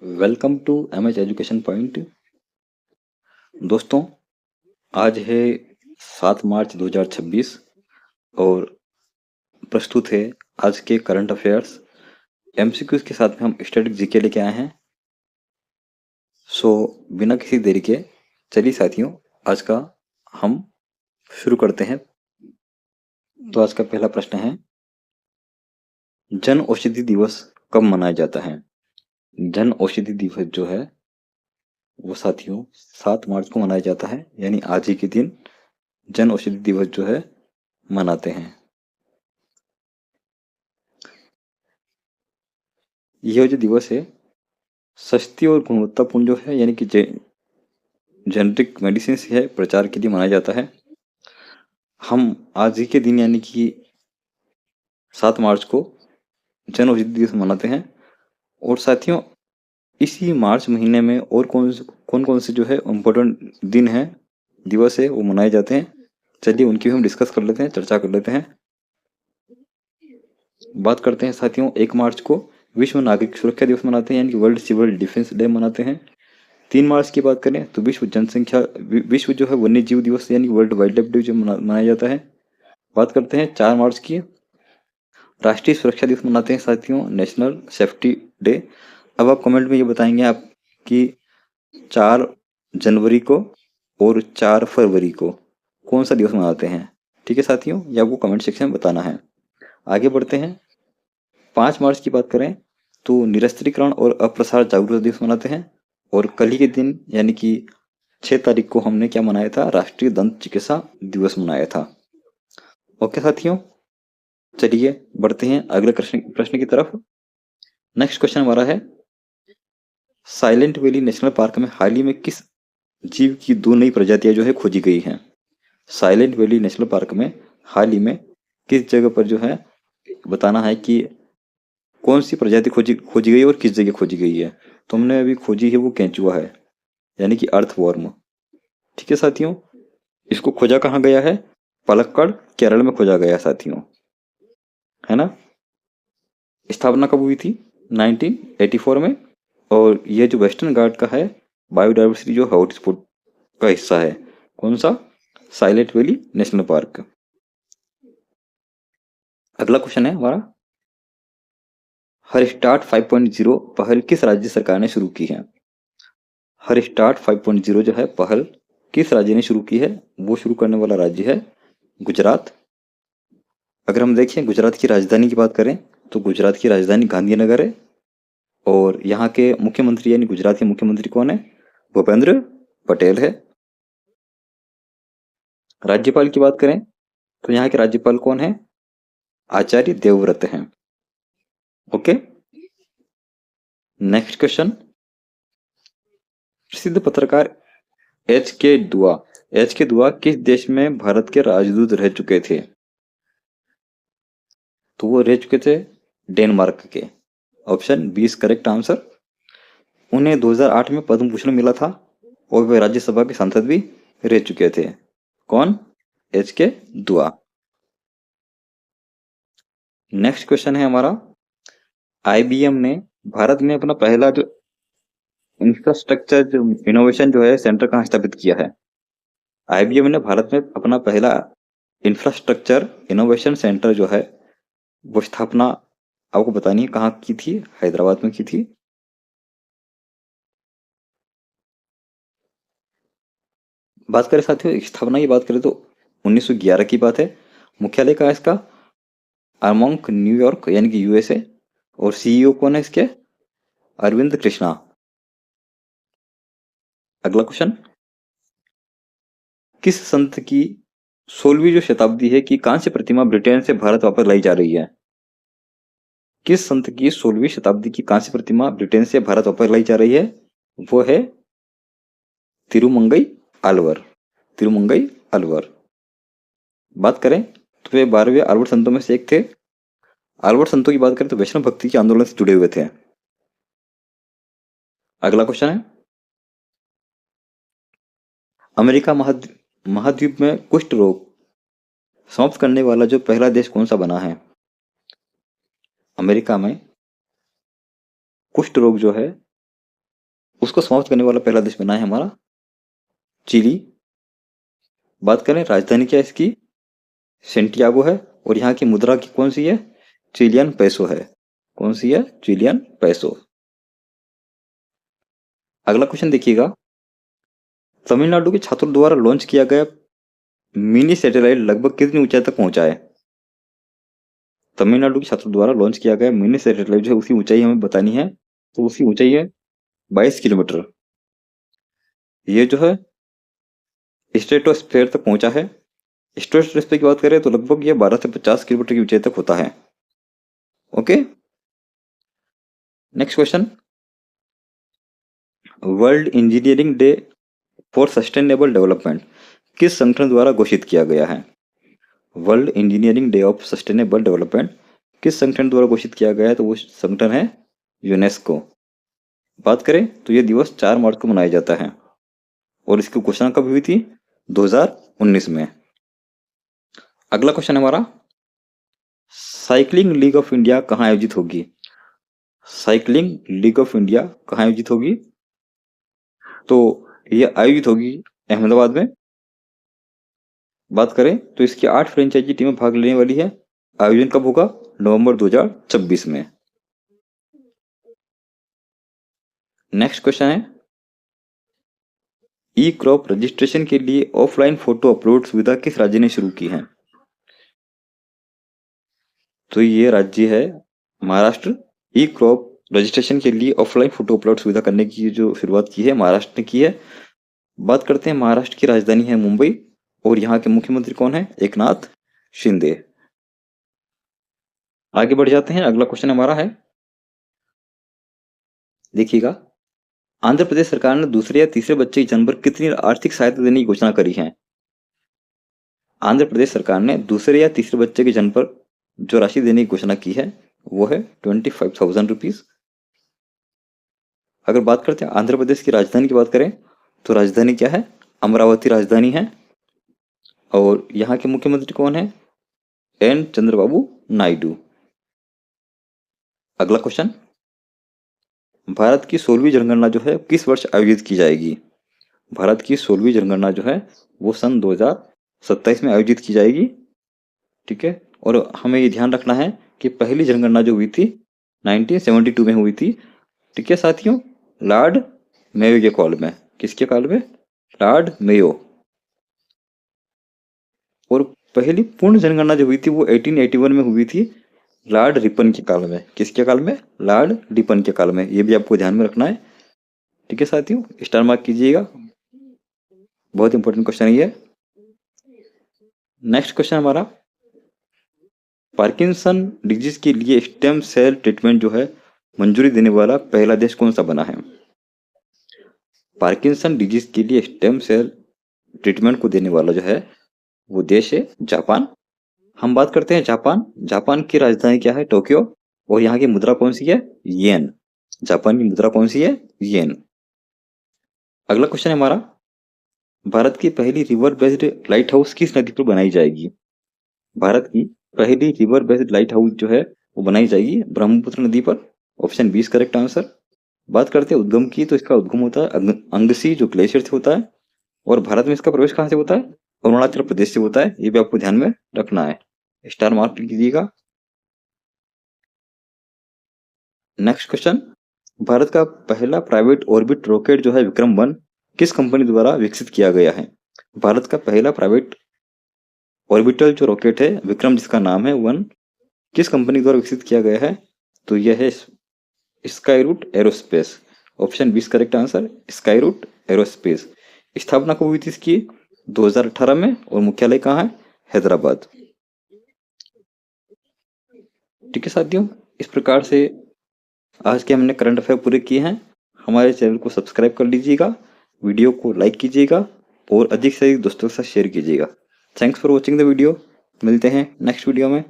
Welcome to MH education point. दोस्तों, आज है 7 मार्च 2026 और प्रस्तुत है आज के करंट अफेयर्स एमसीक्यूज के साथ में हम स्टैटिक जीके लेके आए हैं। बिना किसी देरी के चलिए साथियों, आज का हम शुरू करते हैं। तो आज का पहला प्रश्न है, जन औषधि दिवस कब मनाया जाता है? जन औषधि दिवस जो है वो साथियों 7 मार्च को मनाया जाता है, यानी आज ही के दिन जन औषधि दिवस जो है मनाते हैं। यह जो दिवस है सस्ती और गुणवत्तापूर्ण जो है यानी कि जेनेरिक मेडिसिन है प्रचार के लिए मनाया जाता है। हम आज ही के दिन यानी कि 7 मार्च को जन औषधि दिवस मनाते हैं। और साथियों, इसी मार्च महीने में और कौन कौन से जो है इम्पोर्टेंट दिन है, दिवस है, वो मनाए जाते हैं। चलिए उनकी भी हम डिस्कस कर लेते हैं, चर्चा कर लेते हैं। बात करते हैं साथियों, 1 मार्च को विश्व नागरिक सुरक्षा दिवस मनाते हैं, यानी कि वर्ल्ड सिविल डिफेंस डे मनाते हैं। 3 मार्च की बात करें तो विश्व जो है वन्य जीव दिवस यानी वर्ल्ड वाइल्ड लाइफ डे जो मनाया जाता है। बात करते हैं 4 मार्च की, राष्ट्रीय सुरक्षा दिवस मनाते हैं साथियों, नेशनल सेफ्टी डे। अब आप कमेंट में ये बताएंगे आप कि 4 जनवरी को और 4 फरवरी को कौन सा दिवस मनाते हैं। ठीक है साथियों, ये आपको कमेंट सेक्शन में बताना है। आगे बढ़ते हैं। 5 मार्च की बात करें तो निरस्त्रीकरण और अप्रसार जागरूकता दिवस मनाते हैं। और कल ही के दिन यानी कि 6 तारीख को हमने क्या मनाया था, राष्ट्रीय दंत चिकित्सा दिवस मनाया था। ओके साथियों, चलिए बढ़ते हैं अगले प्रश्न की तरफ। नेक्स्ट क्वेश्चन हमारा है, साइलेंट वैली नेशनल पार्क में हाल ही में किस जीव की 2 नई प्रजातियां जो है खोजी गई हैं? साइलेंट वैली नेशनल पार्क में हाल ही में किस जगह पर जो है बताना है कि कौन सी प्रजाति खोजी गई और किस जगह खोजी गई है। तो हमने अभी खोजी है वो केंचुआ है, यानी कि अर्थवॉर्म। ठीक है साथियों, इसको खोजा कहाँ गया है? पलक्कड़ केरल में खोजा गया साथियों, है ना। स्थापना कब हुई थी? 1984 में। और यह जो वेस्टर्न घाट का है बायोडाइवर्सिटी जो हॉटस्पॉट का हिस्सा है, कौन सा? Silent valley national park. अगला क्वेश्चन है हमारा, हर स्टार्ट 5.0 पहल किस राज्य सरकार ने शुरू की है? हर स्टार्ट 5.0 जो है पहल किस राज्य ने शुरू की है? वो शुरू करने वाला राज्य है गुजरात। अगर हम देखें गुजरात की राजधानी की बात करें तो गुजरात की राजधानी गांधीनगर है। और यहाँ के मुख्यमंत्री यानी गुजरात के मुख्यमंत्री कौन है? भूपेंद्र पटेल है। राज्यपाल की बात करें तो यहाँ के राज्यपाल कौन है? आचार्य देवव्रत हैं। ओके, नेक्स्ट क्वेश्चन, प्रसिद्ध पत्रकार एच के दुआ किस देश में भारत के राजदूत रह चुके थे? तो वो रह चुके थे डेनमार्क के। Option B is correct answer. उन्हें 2008 में पद्म भूषण मिला था और वे राज्यसभा के सांसद भी रह चुके थे। कौन? एच के दुआ। नेक्स्ट क्वेश्चन है हमारा, आईबीएम ने भारत में अपना पहला जो इंफ्रास्ट्रक्चर जो इनोवेशन जो है सेंटर कहाँ स्थापित किया है? आईबीएम ने भारत में अपना पहला इंफ्रास्ट्रक्चर इनोवेशन सेंटर जो है वो स्थापना आपको बतानी है कहाँ की थी? हैदराबाद में की थी। बात करें साथियों स्थापना की बात करें तो 1911 की बात है। मुख्यालय कहाँ है इसका? आर्मोंक न्यूयॉर्क यानी कि यूएसए। और सीईओ कौन है इसके? अरविंद कृष्णा। अगला क्वेश्चन, किस संत की 16वीं जो शताब्दी है की कांस्य प्रतिमा ब्रिटेन से भारत वापस लाई जा रही है? किस संत की 16वीं शताब्दी की कांस्य प्रतिमा ब्रिटेन से भारत वापस लाई जा रही है? वो है तिरुमंगई आलवर। तिरुमंगई आलवर। बात करें तो वे 12वें आलवर संतों में से एक थे। आलवर संतों की बात करें तो वैष्णव भक्ति के आंदोलन से जुड़े हुए थे। अगला क्वेश्चन है, अमेरिका महाद्वीप में कुष्ठ रोग समाप्त करने वाला जो पहला देश कौन सा बना है? अमेरिका में कुष्ठ रोग जो है उसको समाप्त करने वाला पहला देश बना है हमारा चिली। बात करें राजधानी क्या है इसकी, सेंटियागो है, और यहाँ की मुद्रा की कौन सी है, चिलियन पैसो है। कौन सी है, चिलियन पैसो। अगला क्वेश्चन देखिएगा, तमिलनाडु के छात्रों द्वारा लॉन्च किया गया मिनी सैटेलाइट लगभग कितनी ऊंचाई तक पहुंचा है। तमिलनाडु के छात्रों द्वारा लॉन्च किया गया मिनी सैटेलाइट जो है उसकी ऊंचाई हमें बतानी है, तो उसकी ऊंचाई है 22 किलोमीटर। ये जो है स्ट्रेटोस्फेयर तक पहुंचा है। स्ट्रेटोस्फेयर की बात करें तो लगभग ये 12 से 50 किलोमीटर की ऊंचाई तक होता है। Okay, next question, world engineering day for sustainable development किस संगठन द्वारा घोषित किया गया है। World engineering day of sustainable development किस संगठन द्वारा घोषित किया गया है, तो वो संगठन है यूनेस्को। बात करें तो ये दिवस 4 मार्च को मनाया जाता है, और इसकी घोषणा कब हुई थी, 2019 में। अगला क्वेश्चन हमारा, साइकिलिंग लीग ऑफ इंडिया कहाँ आयोजित होगी। साइकिलिंग लीग ऑफ इंडिया कहाँ आयोजित होगी, तो यह आयोजित होगी अहमदाबाद में। बात करें तो इसकी 8 फ्रेंचाइजी टीमें भाग लेने वाली है। आयोजन कब होगा, नवंबर 2026 में। नेक्स्ट क्वेश्चन है, ई क्रॉप रजिस्ट्रेशन के लिए ऑफलाइन फोटो अपलोड सुविधा किस राज्य ने शुरू की है। तो ये राज्य है महाराष्ट्र। ई क्रॉप रजिस्ट्रेशन के लिए ऑफलाइन फोटो अपलोड सुविधा करने की जो शुरुआत की है महाराष्ट्र ने की है। बात करते हैं, महाराष्ट्र की राजधानी है मुंबई, और यहाँ के मुख्यमंत्री कौन है, एकनाथ शिंदे। आगे बढ़ जाते हैं, अगला क्वेश्चन हमारा है, देखिएगा, आंध्र प्रदेश सरकार ने दूसरे या तीसरे बच्चे के जन्म पर कितनी आर्थिक सहायता देने की घोषणा करी है। आंध्र प्रदेश सरकार ने दूसरे या तीसरे बच्चे के जन्म पर जो राशि देने की घोषणा की है वो है 25,000 रुपीज। अगर बात करते हैं आंध्र प्रदेश की राजधानी की बात करें तो राजधानी क्या है, अमरावती राजधानी है, और यहाँ के मुख्यमंत्री कौन है, एन चंद्रबाबू नायडू। अगला क्वेश्चन, भारत की 16वीं जनगणना जो है किस वर्ष आयोजित की जाएगी। भारत की 16वीं जनगणना जो है वो सन 2027 में आयोजित की जाएगी। ठीक है, और हमें ये ध्यान रखना है कि पहली जनगणना जो हुई थी 1972 में हुई थी। ठीक है साथियों, लॉर्ड मेयो के काल में। किसके काल में, लॉर्ड मेयो। और पहली पूर्ण जनगणना जो हुई थी वो 1881 में हुई थी, लॉर्ड रिपन के काल में। किसके काल में, लॉर्ड रिपन के काल में। ये भी आपको ध्यान में रखना है। ठीक है साथियों, स्टार मार्क कीजिएगा, बहुत इंपॉर्टेंट क्वेश्चन है ये। नेक्स्ट क्वेश्चन हमारा, पार्किंसन डिजीज के लिए स्टेम सेल ट्रीटमेंट जो है मंजूरी देने वाला पहला देश कौन सा बना है। पार्किंसन डिजीज के लिए स्टेम सेल ट्रीटमेंट को देने वाला जो है वो देश है जापान। हम बात करते हैं जापान। जापान की राजधानी क्या है, टोक्यो, और यहाँ की मुद्रा कौन सी है, येन। जापान की मुद्रा कौन सी है, येन। अगला क्वेश्चन है हमारा, भारत की पहली रिवर बेस्ड लाइट हाउस किस नदी पर बनाई जाएगी। भारत की पहली रिवर बेस्ड लाइट हाउस जो है वो बनाई जाएगी ब्रह्मपुत्र नदी पर। Option 20 correct answer. बात करते हैं उद्गम की, तो इसका उद्गम होता है अंगसी जो ग्लेशियर से होता है, और भारत में इसका प्रवेश कहाँ से होता है, अरुणाचल प्रदेश से होता है। ये भी आपको ध्यान में रखना है, स्टार मार्क कीजिएगा। नेक्स्ट क्वेश्चन, भारत का पहला प्राइवेट ऑर्बिट रॉकेट जो है विक्रम-1 किस कंपनी द्वारा विकसित किया गया है। भारत का पहला प्राइवेट ऑर्बिटल जो रॉकेट है विक्रम, जिसका नाम है 1, किस कंपनी द्वारा विकसित किया गया है, तो यह है Skyroot aerospace. Option 20 correct answer, Skyroot aerospace. स्थापना कब हुई थी इसकी, 2018 में, और मुख्यालय कहाँ है, हैदराबाद। ठीक है साथियों, इस प्रकार से आज के हमने करंट अफेयर पूरे किए हैं। हमारे चैनल को सब्सक्राइब कर लीजिएगा, वीडियो को लाइक कीजिएगा, और अधिक से अधिक दोस्तों के साथ शेयर कीजिएगा। Thanks for watching the video. मिलते हैं नेक्स्ट वीडियो में।